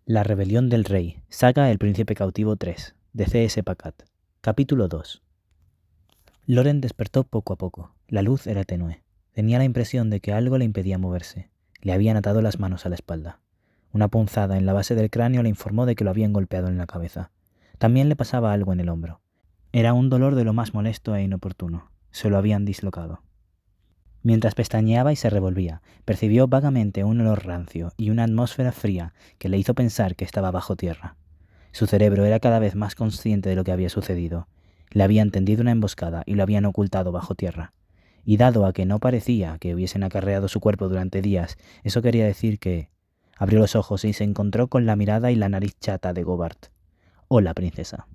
La rebelión del rey, saga El príncipe cautivo 3, de C.S. Pacat. Capítulo 2. Loren despertó poco a poco. La luz era tenue. Tenía la impresión de que algo le impedía moverse. Le habían atado las manos a la espalda. Una punzada en la base del cráneo le informó de que lo habían golpeado en la cabeza. También le pasaba algo en el hombro. Era un dolor de lo más molesto e inoportuno. Se lo habían dislocado. Mientras pestañeaba y se revolvía, percibió vagamente un olor rancio y una atmósfera fría que le hizo pensar que estaba bajo tierra. Su cerebro era cada vez más consciente de lo que había sucedido. Le habían tendido una emboscada y lo habían ocultado bajo tierra. Y dado a que no parecía que hubiesen acarreado su cuerpo durante días, eso quería decir que... Abrió los ojos y se encontró con la mirada y la nariz chata de Gobart. «Hola, princesa».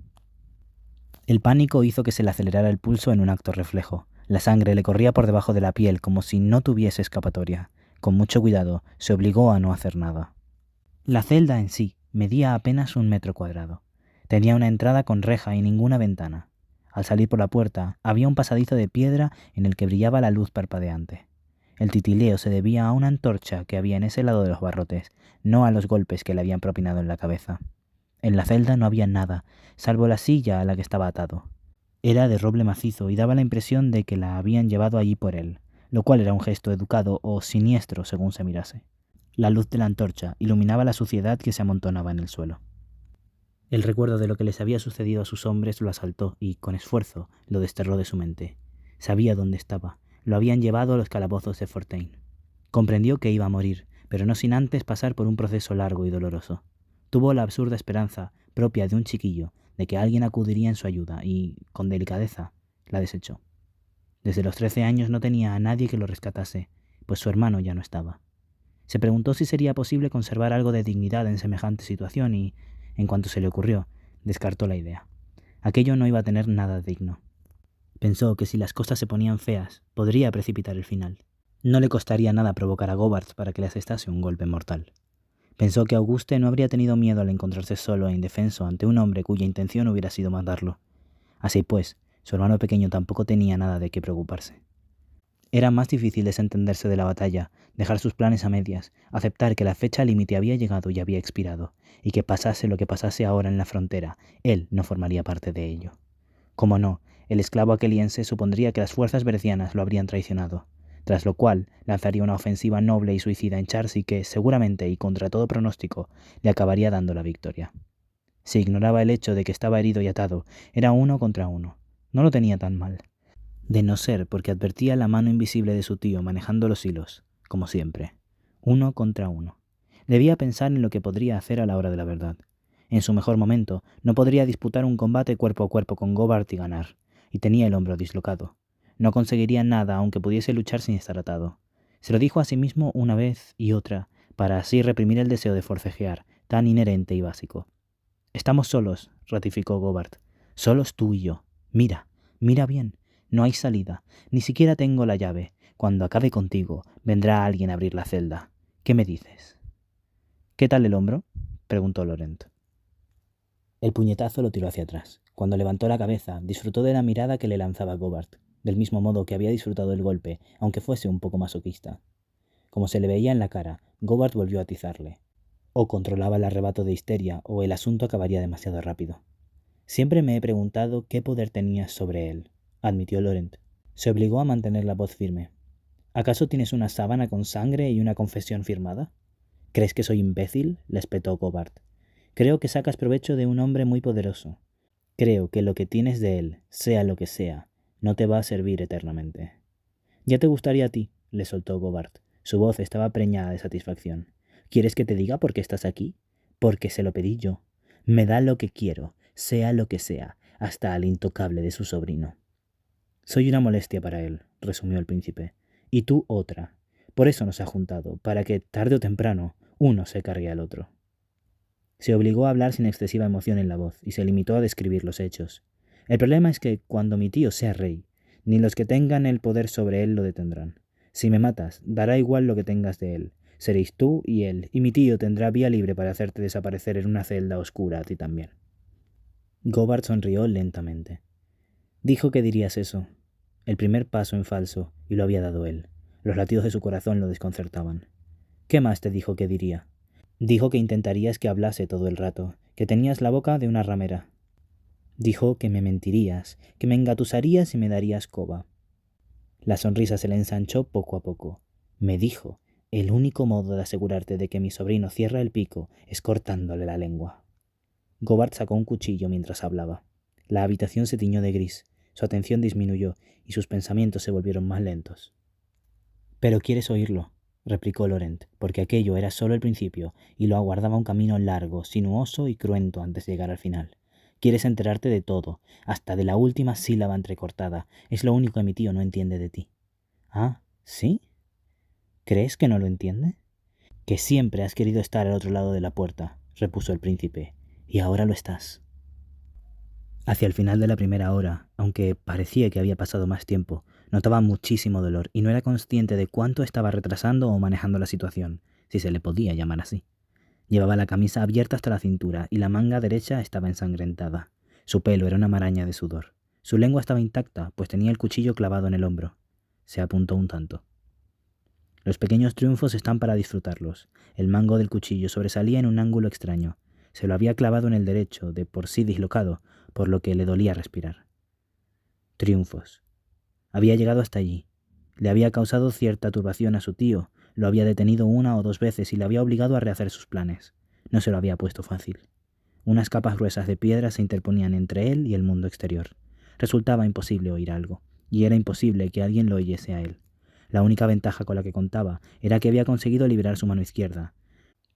El pánico hizo que se le acelerara el pulso en un acto reflejo. La sangre le corría por debajo de la piel como si no tuviese escapatoria. Con mucho cuidado, se obligó a no hacer nada. La celda en sí medía apenas 1 metro cuadrado. Tenía una entrada con reja y ninguna ventana. Al salir por la puerta, había un pasadizo de piedra en el que brillaba la luz parpadeante. El titileo se debía a una antorcha que había en ese lado de los barrotes, no a los golpes que le habían propinado en la cabeza. En la celda no había nada, salvo la silla a la que estaba atado. Era de roble macizo y daba la impresión de que la habían llevado allí por él, lo cual era un gesto educado o siniestro según se mirase. La luz de la antorcha iluminaba la suciedad que se amontonaba en el suelo. El recuerdo de lo que les había sucedido a sus hombres lo asaltó y, con esfuerzo, lo desterró de su mente. Sabía dónde estaba. Lo habían llevado a los calabozos de Fortaine. Comprendió que iba a morir, pero no sin antes pasar por un proceso largo y doloroso. Tuvo la absurda esperanza, propia de un chiquillo, de que alguien acudiría en su ayuda y, con delicadeza, la desechó. Desde los 13 años no tenía a nadie que lo rescatase, pues su hermano ya no estaba. Se preguntó si sería posible conservar algo de dignidad en semejante situación y, en cuanto se le ocurrió, descartó la idea. Aquello no iba a tener nada digno. Pensó que si las cosas se ponían feas, podría precipitar el final. No le costaría nada provocar a Gobart para que le asestase un golpe mortal. Pensó que Auguste no habría tenido miedo al encontrarse solo e indefenso ante un hombre cuya intención hubiera sido matarlo. Así pues, su hermano pequeño tampoco tenía nada de qué preocuparse. Era más difícil desentenderse de la batalla, dejar sus planes a medias, aceptar que la fecha límite había llegado y había expirado, y que pasase lo que pasase ahora en la frontera, él no formaría parte de ello. Como no, el esclavo aqueliense supondría que las fuerzas bercianas lo habrían traicionado, tras lo cual lanzaría una ofensiva noble y suicida en Charsi que, seguramente y contra todo pronóstico, le acabaría dando la victoria. Si ignoraba el hecho de que estaba herido y atado, era 1 contra 1. No lo tenía tan mal. De no ser porque advertía la mano invisible de su tío manejando los hilos, como siempre. 1 contra 1. Debía pensar en lo que podría hacer a la hora de la verdad. En su mejor momento, no podría disputar un combate cuerpo a cuerpo con Gobart y ganar, y tenía el hombro dislocado. No conseguiría nada aunque pudiese luchar sin estar atado. Se lo dijo a sí mismo una vez y otra, para así reprimir el deseo de forcejear, tan inherente y básico. «Estamos solos», ratificó Gobart. «Solos tú y yo. Mira, mira bien. No hay salida. Ni siquiera tengo la llave. Cuando acabe contigo, vendrá alguien a abrir la celda. ¿Qué me dices?» «¿Qué tal el hombro?», preguntó Laurent. El puñetazo lo tiró hacia atrás. Cuando levantó la cabeza, disfrutó de la mirada que le lanzaba Gobart, del mismo modo que había disfrutado el golpe, aunque fuese un poco masoquista. Como se le veía en la cara, Gobart volvió a atizarle. O controlaba el arrebato de histeria, o el asunto acabaría demasiado rápido. «Siempre me he preguntado qué poder tenías sobre él», admitió Laurent. Se obligó a mantener la voz firme. «¿Acaso tienes una sábana con sangre y una confesión firmada?» «¿Crees que soy imbécil?», le espetó Gobart. «Creo que sacas provecho de un hombre muy poderoso. Creo que lo que tienes de él, sea lo que sea, no te va a servir eternamente». «Ya te gustaría a ti», le soltó Gobart. Su voz estaba preñada de satisfacción. «¿Quieres que te diga por qué estás aquí? Porque se lo pedí yo. Me da lo que quiero, sea lo que sea, hasta al intocable de su sobrino». «Soy una molestia para él», resumió el príncipe. «Y tú otra. Por eso nos ha juntado, para que, tarde o temprano, uno se cargue al otro». Se obligó a hablar sin excesiva emoción en la voz y se limitó a describir los hechos. «El problema es que, cuando mi tío sea rey, ni los que tengan el poder sobre él lo detendrán. Si me matas, dará igual lo que tengas de él. Seréis tú y él, y mi tío tendrá vía libre para hacerte desaparecer en una celda oscura a ti también». Gobart sonrió lentamente. Dijo que dirías eso. El primer paso en falso, y lo había dado él. Los latidos de su corazón lo desconcertaban. «¿Qué más te dijo que diría?» Dijo que intentarías que hablase todo el rato, que tenías la boca de una ramera. Dijo que me mentirías, que me engatusarías y me darías coba. La sonrisa se le ensanchó poco a poco. Me dijo, el único modo de asegurarte de que mi sobrino cierra el pico es cortándole la lengua. Gobart sacó un cuchillo mientras hablaba. La habitación se tiñó de gris, su atención disminuyó y sus pensamientos se volvieron más lentos. «Pero quieres oírlo», replicó Laurent, porque aquello era solo el principio y lo aguardaba un camino largo, sinuoso y cruento antes de llegar al final. «Quieres enterarte de todo, hasta de la última sílaba entrecortada. Es lo único que mi tío no entiende de ti». «Ah, ¿sí? ¿Crees que no lo entiende?» «Que siempre has querido estar al otro lado de la puerta», repuso el príncipe, «y ahora lo estás». Hacia el final de la primera hora, aunque parecía que había pasado más tiempo, notaba muchísimo dolor y no era consciente de cuánto estaba retrasando o manejando la situación, si se le podía llamar así. Llevaba la camisa abierta hasta la cintura y la manga derecha estaba ensangrentada. Su pelo era una maraña de sudor. Su lengua estaba intacta, pues tenía el cuchillo clavado en el hombro. Se apuntó un tanto. Los pequeños triunfos están para disfrutarlos. El mango del cuchillo sobresalía en un ángulo extraño. Se lo había clavado en el derecho, de por sí dislocado, por lo que le dolía respirar. Triunfos. Había llegado hasta allí. Le había causado cierta turbación a su tío, lo había detenido 1 o 2 veces y le había obligado a rehacer sus planes. No se lo había puesto fácil. Unas capas gruesas de piedra se interponían entre él y el mundo exterior. Resultaba imposible oír algo, y era imposible que alguien lo oyese a él. La única ventaja con la que contaba era que había conseguido liberar su mano izquierda.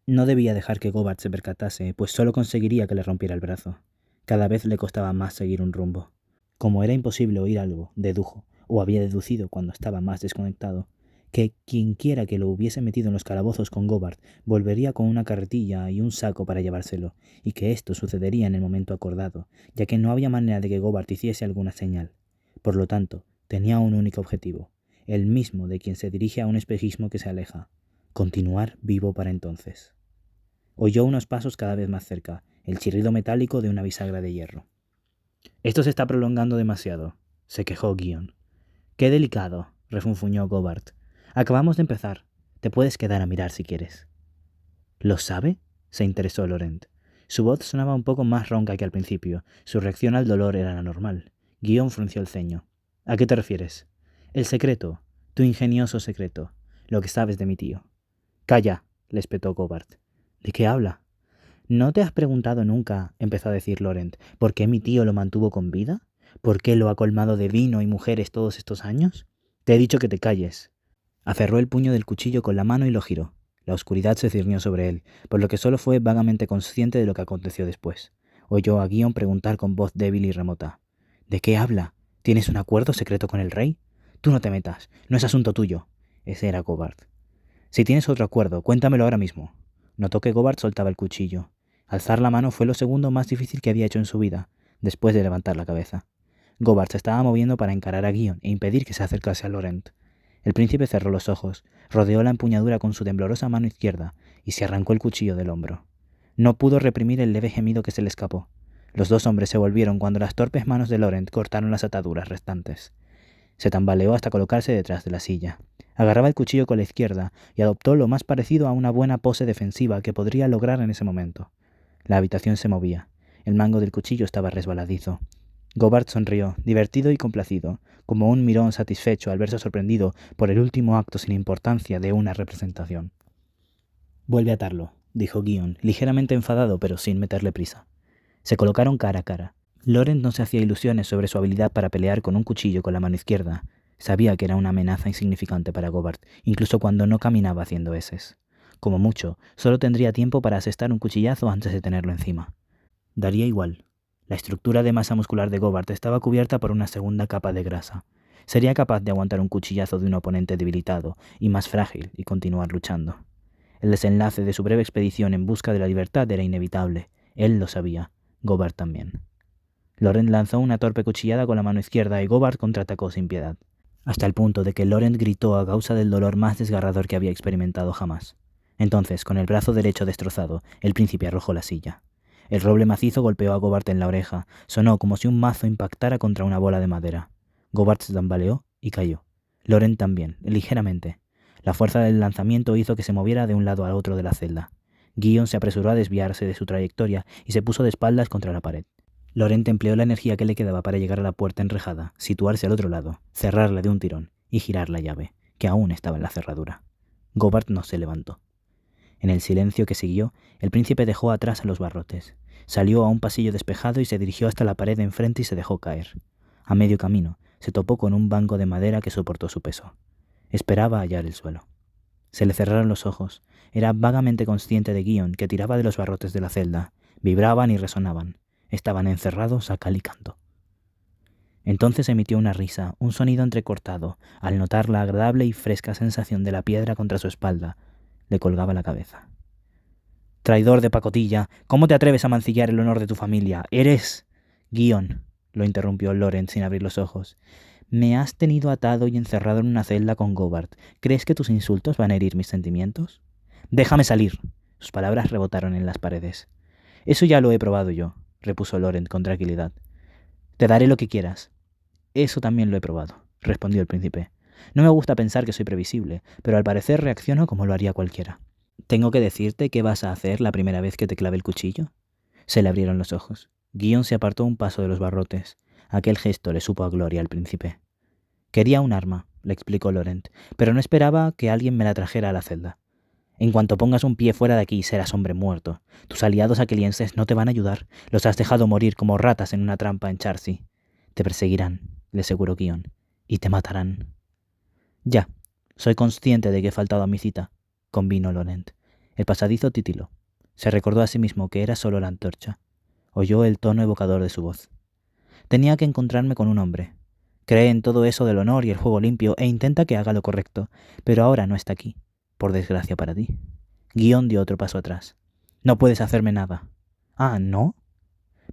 No debía dejar que Gobart se percatase, pues solo conseguiría que le rompiera el brazo. Cada vez le costaba más seguir un rumbo. Como era imposible oír algo, dedujo, o había deducido cuando estaba más desconectado, que quienquiera que lo hubiese metido en los calabozos con Gobart volvería con una carretilla y un saco para llevárselo, y que esto sucedería en el momento acordado, ya que no había manera de que Gobart hiciese alguna señal. Por lo tanto, tenía un único objetivo, el mismo de quien se dirige a un espejismo que se aleja: continuar vivo para entonces. Oyó unos pasos cada vez más cerca, el chirrido metálico de una bisagra de hierro. «Esto se está prolongando demasiado», se quejó Guion. «Qué delicado», refunfuñó Gobart. «Acabamos de empezar. Te puedes quedar a mirar si quieres». «¿Lo sabe?», se interesó Laurent. Su voz sonaba un poco más ronca que al principio. Su reacción al dolor era la normal. Guion frunció el ceño. «¿A qué te refieres?» «El secreto. Tu ingenioso secreto. Lo que sabes de mi tío». «Calla», le espetó Gobart. «¿De qué habla?» «¿No te has preguntado nunca», empezó a decir Laurent, «por qué mi tío lo mantuvo con vida? ¿Por qué lo ha colmado de vino y mujeres todos estos años? Te he dicho que te calles». Aferró el puño del cuchillo con la mano y lo giró. La oscuridad se ciñó sobre él, por lo que solo fue vagamente consciente de lo que aconteció después. Oyó a Guion preguntar con voz débil y remota: «¿De qué habla? ¿Tienes un acuerdo secreto con el rey? Tú no te metas, no es asunto tuyo». Ese era Gobart. «Si tienes otro acuerdo, cuéntamelo ahora mismo». Notó que Gobart soltaba el cuchillo. Alzar la mano fue lo segundo más difícil que había hecho en su vida, después de levantar la cabeza. Gobart se estaba moviendo para encarar a Guion e impedir que se acercase a Laurent. El príncipe cerró los ojos, rodeó la empuñadura con su temblorosa mano izquierda y se arrancó el cuchillo del hombro. No pudo reprimir el leve gemido que se le escapó. Los dos hombres se volvieron cuando las torpes manos de Laurent cortaron las ataduras restantes. Se tambaleó hasta colocarse detrás de la silla. Agarraba el cuchillo con la izquierda y adoptó lo más parecido a una buena pose defensiva que podría lograr en ese momento. La habitación se movía. El mango del cuchillo estaba resbaladizo. Gobart sonrió, divertido y complacido, como un mirón satisfecho al verse sorprendido por el último acto sin importancia de una representación. «Vuelve a atarlo», dijo Guion, ligeramente enfadado pero sin meterle prisa. Se colocaron cara a cara. Laurent no se hacía ilusiones sobre su habilidad para pelear con un cuchillo con la mano izquierda. Sabía que era una amenaza insignificante para Gobart, incluso cuando no caminaba haciendo eses. Como mucho, solo tendría tiempo para asestar un cuchillazo antes de tenerlo encima. Daría igual. La estructura de masa muscular de Gobart estaba cubierta por una segunda capa de grasa. Sería capaz de aguantar un cuchillazo de un oponente debilitado y más frágil y continuar luchando. El desenlace de su breve expedición en busca de la libertad era inevitable. Él lo sabía. Gobart también. Laurent lanzó una torpe cuchillada con la mano izquierda y Gobart contraatacó sin piedad, hasta el punto de que Laurent gritó a causa del dolor más desgarrador que había experimentado jamás. Entonces, con el brazo derecho destrozado, el príncipe arrojó la silla. El roble macizo golpeó a Gobart en la oreja. Sonó como si un mazo impactara contra una bola de madera. Gobart se tambaleó y cayó. Laurent también, ligeramente. La fuerza del lanzamiento hizo que se moviera de un lado al otro de la celda. Guion se apresuró a desviarse de su trayectoria y se puso de espaldas contra la pared. Laurent empleó la energía que le quedaba para llegar a la puerta enrejada, situarse al otro lado, cerrarla de un tirón y girar la llave, que aún estaba en la cerradura. Gobart no se levantó. En el silencio que siguió, el príncipe dejó atrás a los barrotes. Salió a un pasillo despejado y se dirigió hasta la pared de enfrente y se dejó caer. A medio camino, se topó con un banco de madera que soportó su peso. Esperaba hallar el suelo. Se le cerraron los ojos. Era vagamente consciente de Guion, que tiraba de los barrotes de la celda. Vibraban y resonaban. Estaban encerrados a cal y canto. Entonces emitió una risa, un sonido entrecortado, al notar la agradable y fresca sensación de la piedra contra su espalda. Le colgaba la cabeza. «Traidor de pacotilla, ¿cómo te atreves a mancillar el honor de tu familia? ¡Eres...» «Guion», lo interrumpió Laurent sin abrir los ojos. «Me has tenido atado y encerrado en una celda con Gobart. ¿Crees que tus insultos van a herir mis sentimientos?» «Déjame salir». Sus palabras rebotaron en las paredes. «Eso ya lo he probado yo», repuso Laurent con tranquilidad. «Te daré lo que quieras». «Eso también lo he probado», respondió el príncipe. «No me gusta pensar que soy previsible, pero al parecer reacciono como lo haría cualquiera». «¿Tengo que decirte qué vas a hacer la primera vez que te clave el cuchillo?» Se le abrieron los ojos. Guion se apartó un paso de los barrotes. Aquel gesto le supo a gloria al príncipe. «Quería un arma», le explicó Laurent, «pero no esperaba que alguien me la trajera a la celda. En cuanto pongas un pie fuera de aquí, serás hombre muerto. Tus aliados aquilienses no te van a ayudar. Los has dejado morir como ratas en una trampa en Charcy. Te perseguirán», le aseguró Guion, «y te matarán». «Ya, soy consciente de que he faltado a mi cita», convino Laurent. El pasadizo titiló. Se recordó a sí mismo que era solo la antorcha. Oyó el tono evocador de su voz. «Tenía que encontrarme con un hombre. Cree en todo eso del honor y el juego limpio e intenta que haga lo correcto, pero ahora no está aquí, por desgracia para ti». Guion dio otro paso atrás. «No puedes hacerme nada». «Ah, ¿no?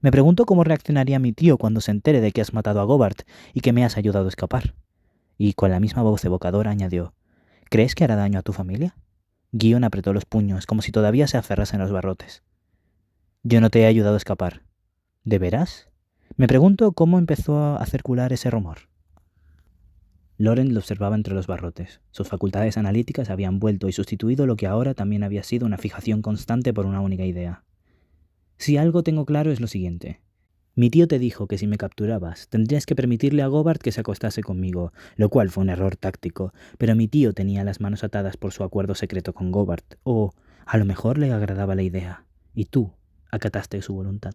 Me pregunto cómo reaccionaría mi tío cuando se entere de que has matado a Gobart y que me has ayudado a escapar». Y con la misma voz evocadora añadió, «¿Crees que hará daño a tu familia?» Guion apretó los puños, como si todavía se aferrase en los barrotes. «Yo no te he ayudado a escapar». «¿De veras?» Me pregunto cómo empezó a circular ese rumor. Laurent lo observaba entre los barrotes. Sus facultades analíticas habían vuelto y sustituido lo que ahora también había sido una fijación constante por una única idea. «Si algo tengo claro es lo siguiente. Mi tío te dijo que si me capturabas, tendrías que permitirle a Gobart que se acostase conmigo, lo cual fue un error táctico, pero mi tío tenía las manos atadas por su acuerdo secreto con Gobart, o a lo mejor le agradaba la idea, y tú acataste su voluntad.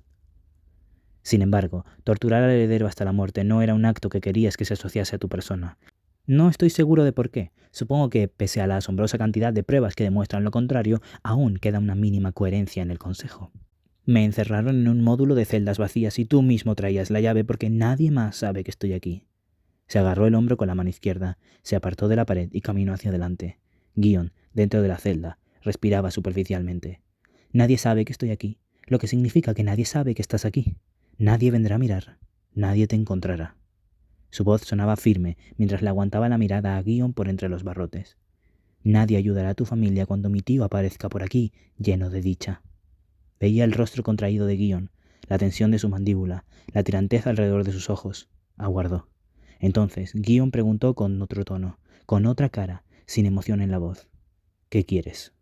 Sin embargo, torturar al heredero hasta la muerte no era un acto que querías que se asociase a tu persona. No estoy seguro de por qué. Supongo que, pese a la asombrosa cantidad de pruebas que demuestran lo contrario, aún queda una mínima coherencia en el consejo. Me encerraron en un módulo de celdas vacías y tú mismo traías la llave porque nadie más sabe que estoy aquí». Se agarró el hombro con la mano izquierda, se apartó de la pared y caminó hacia adelante. Guion, dentro de la celda, respiraba superficialmente. «Nadie sabe que estoy aquí, lo que significa que nadie sabe que estás aquí. Nadie vendrá a mirar, nadie te encontrará». Su voz sonaba firme mientras le aguantaba la mirada a Guion por entre los barrotes. «Nadie ayudará a tu familia cuando mi tío aparezca por aquí, lleno de dicha». Veía el rostro contraído de Guion, la tensión de su mandíbula, la tirantez alrededor de sus ojos. Aguardó. Entonces Guion preguntó con otro tono, con otra cara, sin emoción en la voz. «¿Qué quieres?»